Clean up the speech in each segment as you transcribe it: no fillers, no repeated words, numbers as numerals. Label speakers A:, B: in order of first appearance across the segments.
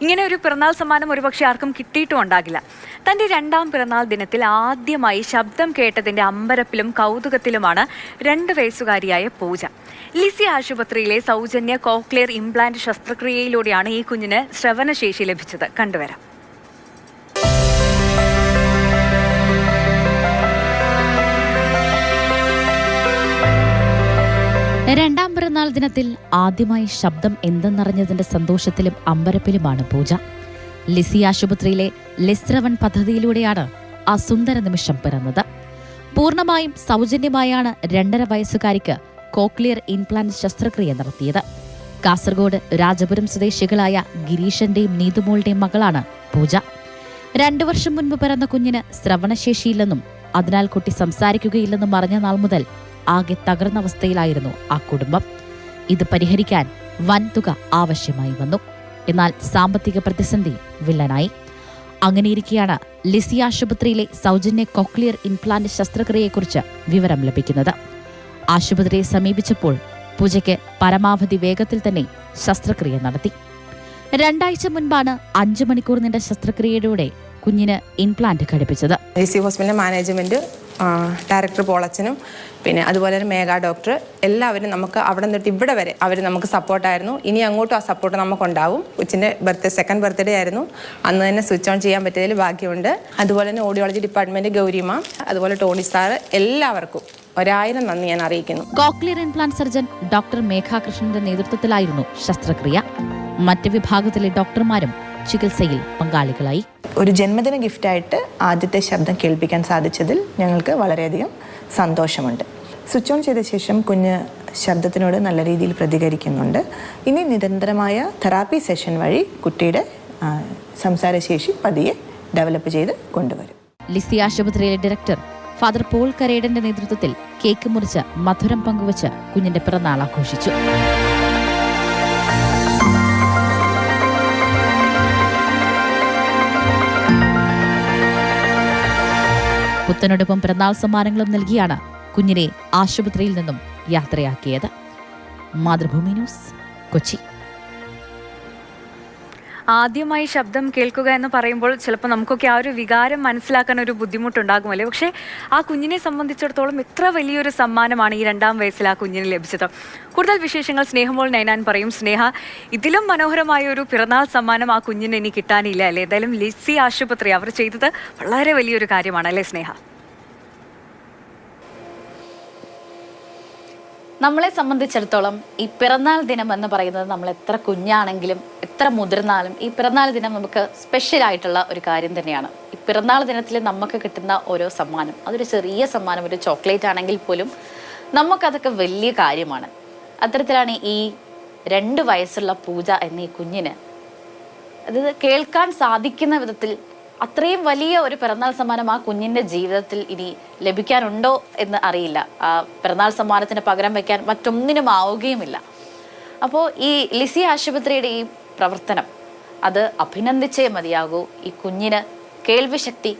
A: ഇങ്ങനെ ഒരു പിറന്നാൾ സമ്മാനം ഒരുപക്ഷെ ആർക്കും കിട്ടിയിട്ടും ഉണ്ടാകില്ല. തൻ്റെ രണ്ടാം പിറന്നാൾ ദിനത്തിൽ ആദ്യമായി ശബ്ദം കേട്ടതിൻ്റെ അമ്പരപ്പിലും കൗതുകത്തിലുമാണ് 2 വയസ്സുകാരിയായ പൂജ. ലിസി ആശുപത്രിയിലെ സൗജന്യ കോക്ലിയർ ഇംപ്ലാന്റ് ശസ്ത്രക്രിയയിലൂടെയാണ് ഈ കുഞ്ഞിന് ശ്രവണശേഷി ലഭിച്ചത്. കണ്ടുവരാം.
B: രണ്ടാം പിറന്നാൾ ദിനത്തിൽ ആദ്യമായി ശബ്ദം എന്തെന്നറിഞ്ഞതിന്റെ സന്തോഷത്തിലും അമ്പരപ്പിലുമാണ് പൂജ. ലിസി ആശുപത്രിയിലെ ലിസ്രവൺ പദ്ധതിയിലൂടെയാണ് ആ സുന്ദര നിമിഷം പിറന്നത്. പൂർണ്ണമായും സൗജന്യമായാണ് 2.5 വയസ്സുകാരിക്ക് കോക്ലിയർ ഇംപ്ലാന്റ് ശസ്ത്രക്രിയ നടത്തിയത്. കാസർഗോഡ് രാജപുരം സ്വദേശികളായ ഗിരീഷന്റെയും നീതുമോളുടെയും മകളാണ് പൂജ. 2 വർഷം മുൻപ് പിറന്ന കുഞ്ഞിന് ശ്രവണശേഷിയില്ലെന്നും അതിനാൽ കുട്ടി സംസാരിക്കുകയില്ലെന്നും അറിഞ്ഞ നാൾ മുതൽ ആകെ തകർന്ന അവസ്ഥയിലായിരുന്നു ആ കുടുംബം. ഇത് പരിഹരിക്കാൻ വൻതുക ആവശ്യമായി വന്നു. എന്നാൽ സാമ്പത്തിക പ്രതിസന്ധി വില്ലനായി. അങ്ങനെയിരിക്കെയാണ് ലിസി ആശുപത്രിയിലെ സൗജന്യ കോക്ലിയർ ഇംപ്ലാന്റ് ശസ്ത്രക്രിയയെക്കുറിച്ച് വിവരം ലഭിക്കുന്നത്. ആശുപത്രിയെ സമീപിച്ചപ്പോൾ പൂജയ്ക്ക് പരമാവധി വേഗത്തിൽ തന്നെ ശസ്ത്രക്രിയ നടത്തി. 2 ആഴ്ച മുൻപാണ് 5 മണിക്കൂർ നീണ്ട ശസ്ത്രക്രിയയിലൂടെ കുഞ്ഞിന് ഇംപ്ലാന്റ് ഘടിപ്പിച്ചത്.
C: ലിസി ഹോസ്പിറ്റലിലെ മാനേജ്മെന്റ്, ഡയറക്ടർ പോളച്ചനും പിന്നെ അതുപോലെ തന്നെ മേഘ ഡോക്ടർ എല്ലാവരും നമുക്ക് അവിടെ നിന്നിട്ട് ഇവിടെ വരെ അവർ നമുക്ക് സപ്പോർട്ടായിരുന്നു. ഇനി അങ്ങോട്ടും ആ സപ്പോർട്ട് നമുക്കുണ്ടാവും. കൊച്ചിൻ്റെ സെക്കൻഡ് ബർത്ത്ഡേ ആയിരുന്നു. അന്ന് തന്നെ സ്വിച്ച് ഓൺ ചെയ്യാൻ പറ്റിയതിൽ ഭാഗ്യമുണ്ട്. അതുപോലെ തന്നെ ഓഡിയോളജി ഡിപ്പാർട്ട്മെന്റ് ഗൗരിമ, അതുപോലെ ടോണി സാർ, എല്ലാവർക്കും 1000 നന്ദി ഞാൻ അറിയിക്കുന്നു.
B: കോക്ലിയർ ഇംപ്ലാന്റ് സർജൻ ഡോക്ടർ മേഘാകൃഷ്ണന്റെ നേതൃത്വത്തിലായിരുന്നു ശസ്ത്രക്രിയ. മറ്റ് വിഭാഗത്തിലെ ഡോക്ടർമാരും ചികിത്സയിൽ പങ്കാളികളായി.
D: ഒരു ജന്മദിന ഗിഫ്റ്റായിട്ട് ആദ്യത്തെ ശബ്ദം കേൾപ്പിക്കാൻ സാധിച്ചതിൽ ഞങ്ങൾക്ക് വളരെയധികം സന്തോഷമുണ്ട്. സ്വിച്ച് ഓൺ ചെയ്ത ശേഷം കുഞ്ഞ് ശബ്ദത്തിനോട് നല്ല രീതിയിൽ പ്രതികരിക്കുന്നുണ്ട്. ഇനി നിരന്തരമായ തെറാപ്പി സെഷൻ വഴി കുട്ടിയുടെ സംസാരശേഷി പതിയെ ഡെവലപ്പ് ചെയ്ത് കൊണ്ടുവരും.
B: ലിസി ആശുപത്രിയിലെ ഡയറക്ടർ ഫാദർ പോൾ കരേഡന്റെ നേതൃത്വത്തിൽ കേക്ക് മുറിച്ച് മധുരം പങ്കുവച്ച് കുഞ്ഞിന്റെ പിറന്നാൾ ആഘോഷിച്ചു. പുത്തനോടൊപ്പം പിറന്നാൾ സമ്മാനങ്ങളും നൽകിയാണ് കുഞ്ഞിനെ ആശുപത്രിയിൽ നിന്നും യാത്രയാക്കിയത്. മാതൃഭൂമി ന്യൂസ്, കൊച്ചി.
A: ആദ്യമായി ശബ്ദം കേൾക്കുക എന്ന് പറയുമ്പോൾ ചിലപ്പോൾ നമുക്കൊക്കെ ആ ഒരു വികാരം മനസ്സിലാക്കാൻ ഒരു ബുദ്ധിമുട്ടുണ്ടാകുമല്ലേ. പക്ഷേ ആ കുഞ്ഞിനെ സംബന്ധിച്ചിടത്തോളം എത്ര വലിയൊരു സമ്മാനമാണ് ഈ 2-ാം വയസ്സിൽ ആ കുഞ്ഞിന് ലഭിച്ചത്. കൂടുതൽ വിശേഷങ്ങൾ സ്നേഹമോൾ നൈനാൻ പറയും. സ്നേഹ, ഇതിലും മനോഹരമായ ഒരു പിറന്നാൾ സമ്മാനം ആ കുഞ്ഞിന് ഇനി കിട്ടാനില്ല അല്ലേ? ഏതായാലും ലിസി ആശുപത്രി അവർ ചെയ്തത് വളരെ വലിയൊരു കാര്യമാണ് അല്ലേ സ്നേഹ?
E: നമ്മളെ സംബന്ധിച്ചിടത്തോളം ഈ പിറന്നാൾ ദിനം എന്ന് പറയുന്നത് നമ്മൾ എത്ര കുഞ്ഞാണെങ്കിലും എത്ര മുതിർന്നാലും ഈ പിറന്നാൾ ദിനം നമുക്ക് സ്പെഷ്യൽ ആയിട്ടുള്ള ഒരു കാര്യം തന്നെയാണ്. ഈ പിറന്നാൾ ദിനത്തിൽ നമുക്ക് കിട്ടുന്ന ഓരോ സമ്മാനം, അതൊരു ചെറിയ സമ്മാനം, ഒരു ചോക്ലേറ്റ് ആണെങ്കിൽ പോലും നമുക്കതൊക്കെ വലിയ കാര്യമാണ്. അത്തരത്തിലാണ് ഈ 2 വയസ്സുള്ള പൂജ എന്ന ഈ കുഞ്ഞിന് അത് കേൾക്കാൻ സാധിക്കുന്ന വിധത്തിൽ അത്രയും വലിയ ഒരു പിറന്നാൾ സമ്മാനം ആ കുഞ്ഞിൻ്റെ ജീവിതത്തിൽ ഇനി ലഭിക്കാനുണ്ടോ എന്ന് അറിയില്ല. ആ പിറന്നാൾ സമ്മാനത്തിന് പകരം വയ്ക്കാൻ മറ്റൊന്നിനും ആവുകയുമില്ല. അപ്പോൾ ഈ ലിസി ആശുപത്രിയുടെ ഈ പ്രവർത്തനം അത് അഭിനന്ദിച്ചേ മതിയാകൂ. ഈ കുഞ്ഞിന് കേൾവിശക്തി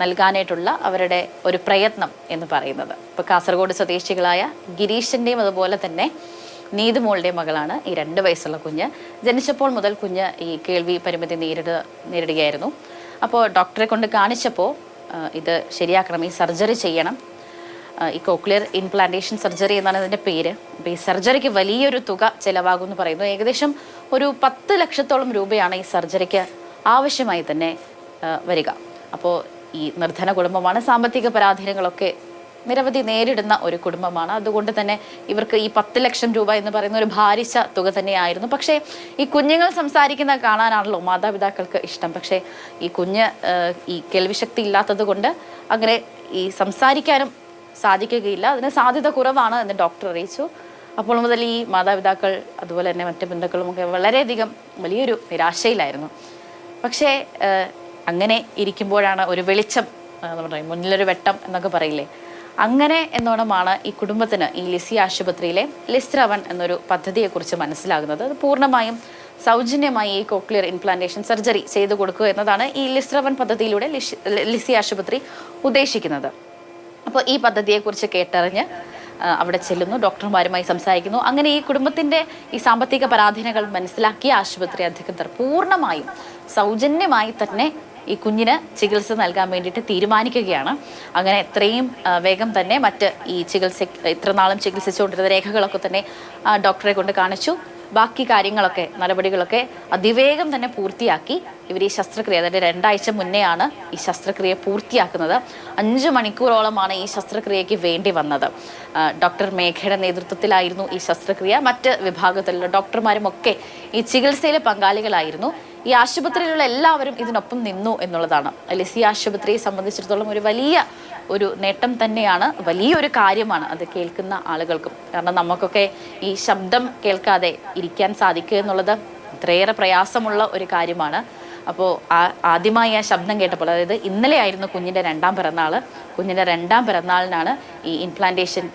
E: നൽകാനായിട്ടുള്ള അവരുടെ ഒരു പ്രയത്നം എന്ന് പറയുന്നത്. ഇപ്പോൾ കാസർഗോഡ് സ്വദേശികളായ ഗിരീഷൻ്റെയും അതുപോലെ തന്നെ നീതുമോളുടെയും മകളാണ് ഈ 2 വയസ്സുള്ള കുഞ്ഞ്. ജനിച്ചപ്പോൾ മുതൽ കുഞ്ഞ് ഈ കേൾവി പരിമിതി നേരിടുകയായിരുന്നു. അപ്പോൾ ഡോക്ടറെ കൊണ്ട് കാണിച്ചപ്പോൾ ഇത് ശരിയാക്കണം, ഈ സർജറി ചെയ്യണം, ഈ കോക്ലിയർ ഇംപ്ലാന്റേഷൻ സർജറി എന്നാണ് ഇതിൻ്റെ പേര്. അപ്പോൾ ഈ സർജറിക്ക് വലിയൊരു തുക ചിലവാകുമെന്ന് പറയുന്നു. ഏകദേശം ഒരു 10 ലക്ഷത്തോളം രൂപയാണ് ഈ സർജറിക്ക് ആവശ്യമായി തന്നെ വരിക. അപ്പോൾ ഈ നിർധന കുടുംബമാണ്, സാമ്പത്തിക പരാധീനങ്ങളൊക്കെ നിരവധി നേരിടുന്ന ഒരു കുടുംബമാണ്. അതുകൊണ്ട് തന്നെ ഇവർക്ക് ഈ 10 ലക്ഷം രൂപ എന്ന് പറയുന്ന ഒരു ഭാരിച്ച തുക തന്നെയായിരുന്നു. പക്ഷേ ഈ കുഞ്ഞുങ്ങൾ സംസാരിക്കുന്ന കാണാനാണല്ലോ മാതാപിതാക്കൾക്ക് ഇഷ്ടം. പക്ഷേ ഈ കുഞ്ഞ് ഈ കേൾവിശക്തി ഇല്ലാത്തത് കൊണ്ട് അങ്ങനെ ഈ സംസാരിക്കാനും സാധിക്കുകയില്ല, അതിന് സാധ്യത കുറവാണ് എന്ന് ഡോക്ടർ അറിയിച്ചു. അപ്പോൾ മുതൽ ഈ മാതാപിതാക്കൾ അതുപോലെ തന്നെ മറ്റ് ബന്ധുക്കളുമൊക്കെ വളരെയധികം വലിയൊരു നിരാശയിലായിരുന്നു. പക്ഷേ അങ്ങനെ ഇരിക്കുമ്പോഴാണ് ഒരു വെളിച്ചം, നമ്മുടെ മുന്നിലൊരു വെട്ടം എന്നൊക്കെ പറയില്ലേ, അങ്ങനെ എന്നോണമാണ് ഈ കുടുംബത്തിന് ഈ ലിസി ആശുപത്രിയിലെ ലിസ്രവൺ എന്നൊരു പദ്ധതിയെക്കുറിച്ച് മനസ്സിലാകുന്നത്. അത് പൂർണ്ണമായും സൗജന്യമായി ഈ കോക്ലിയർ ഇംപ്ലാന്റേഷൻ സർജറി ചെയ്തു കൊടുക്കുക എന്നതാണ് ഈ ലിസ്രവൺ പദ്ധതിയിലൂടെ ലിസി ആശുപത്രി ഉദ്ദേശിക്കുന്നത്. അപ്പോൾ ഈ പദ്ധതിയെക്കുറിച്ച് കേട്ടറിഞ്ഞ് അവിടെ ചെല്ലുന്നു, ഡോക്ടർമാരുമായി സംസാരിക്കുന്നു. അങ്ങനെ ഈ കുടുംബത്തിൻ്റെ ഈ സാമ്പത്തിക പരാധീനകൾ മനസ്സിലാക്കിയ ആശുപത്രി അധികൃതർ പൂർണ്ണമായും സൗജന്യമായി തന്നെ ഈ കുഞ്ഞിന് ചികിത്സ നൽകാൻ വേണ്ടിയിട്ട് തീരുമാനിക്കുകയാണ്. അങ്ങനെ എത്രയും വേഗം തന്നെ മറ്റ് ഈ ഇത്രനാളും ചികിത്സിച്ചുകൊണ്ടിരുന്ന രേഖകളൊക്കെ തന്നെ ഡോക്ടറെ കൊണ്ട് കാണിച്ചു. ബാക്കി കാര്യങ്ങളൊക്കെ നടപടികളൊക്കെ അതിവേഗം തന്നെ പൂർത്തിയാക്കി ഇവർ ഈ ശസ്ത്രക്രിയ, അതായത് 2 ആഴ്ച മുന്നെയാണ് ഈ ശസ്ത്രക്രിയ പൂർത്തിയാക്കുന്നത്. 5 മണിക്കൂറോളമാണ് ഈ ശസ്ത്രക്രിയയ്ക്ക് വേണ്ടി വന്നത്. ഡോക്ടർ മേഘയുടെ നേതൃത്വത്തിലായിരുന്നു ഈ ശസ്ത്രക്രിയ. മറ്റ് വിഭാഗത്തിലുള്ള ഡോക്ടർമാരും ഒക്കെ ഈ ചികിത്സയിലെ പങ്കാളികളായിരുന്നു. ഈ ആശുപത്രിയിലുള്ള എല്ലാവരും ഇതിനൊപ്പം നിന്നു എന്നുള്ളതാണ് ലിസി ആശുപത്രിയെ സംബന്ധിച്ചിടത്തോളം ഒരു വലിയ നേട്ടം തന്നെയാണ്, വലിയൊരു കാര്യമാണ് അത് കേൾക്കുന്ന ആളുകൾക്കും. കാരണം നമുക്കൊക്കെ ഈ ശബ്ദം കേൾക്കാതെ ഇരിക്കാൻ സാധിക്കുക എന്നുള്ളത് ഇത്രയേറെ പ്രയാസമുള്ള ഒരു കാര്യമാണ്. അപ്പോൾ ആദ്യമായി ആ ശബ്ദം കേട്ടപ്പോൾ, അതായത് ഇന്നലെ ആയിരുന്നു കുഞ്ഞിൻ്റെ 2ാം പിറന്നാൾ. കുഞ്ഞിൻ്റെ 2ാം പിറന്നാളിനാണ് ഈ ഇംപ്ലാന്റേഷൻ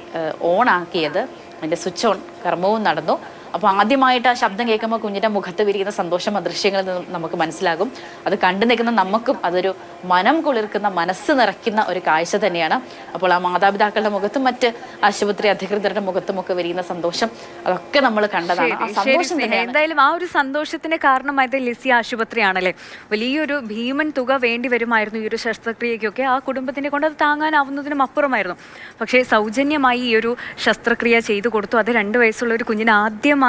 E: ഓൺ ആക്കിയത്. അതിൻ്റെ സ്വിച്ച് ഓൺ കർമ്മവും നടന്നു. അപ്പോൾ ആദ്യമായിട്ട് ആ ശബ്ദം കേൾക്കുമ്പോൾ കുഞ്ഞിൻ്റെ മുഖത്ത് വിരിയുന്ന സന്തോഷം ദൃശ്യങ്ങളിൽ നിന്ന് നമുക്ക് മനസ്സിലാകും. അത് കണ്ടു നിൽക്കുന്ന നമുക്കും അതൊരു മനം കുളിർക്കുന്ന, മനസ്സ് നിറയ്ക്കുന്ന ഒരു കാഴ്ച തന്നെയാണ്. അപ്പോൾ ആ മാതാപിതാക്കളുടെ മുഖത്തും മറ്റ് ആശുപത്രി അധികൃതരുടെ മുഖത്തും ഒക്കെ വിരിയുന്ന സന്തോഷം അതൊക്കെ നമ്മൾ കണ്ടതാണ്. ആ സന്തോഷം തന്നെയാണ്.
A: എന്തായാലും ആ ഒരു സന്തോഷത്തിന് കാരണമായത് ലിസി ആശുപത്രിയാണല്ലേ. വലിയൊരു ഭീമൻ തുക വേണ്ടി വരുമായിരുന്നു ഈ ഒരു ശസ്ത്രക്രിയയ്ക്കൊക്കെ. ആ കുടുംബത്തിനെ കൊണ്ട് അത് താങ്ങാനാവുന്നതിനും അപ്പുറമായിരുന്നു. പക്ഷേ സൗജന്യമായി ഈ ഒരു ശസ്ത്രക്രിയ ചെയ്തു കൊടുത്തു. അത് 2 വയസ്സുള്ള ഒരു കുഞ്ഞിന് ആദ്യമായി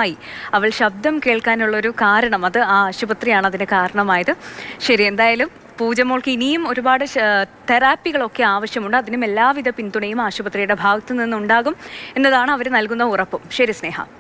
A: അവൾ ശബ്ദം കേൾക്കാനുള്ളൊരു കാരണം, അത് ആ ആശുപത്രിയാണ് അതിന് കാരണമായത്. ശരി, എന്തായാലും പൂജമോൾക്ക് ഇനിയും ഒരുപാട് തെറാപ്പികളൊക്കെ ആവശ്യമുണ്ട്. അതിനും എല്ലാവിധ പിന്തുണയും ആശുപത്രിയുടെ ഭാഗത്തു നിന്നുണ്ടാകും എന്നതാണ് അവർ നൽകുന്ന ഉറപ്പും. ശരി സ്നേഹ.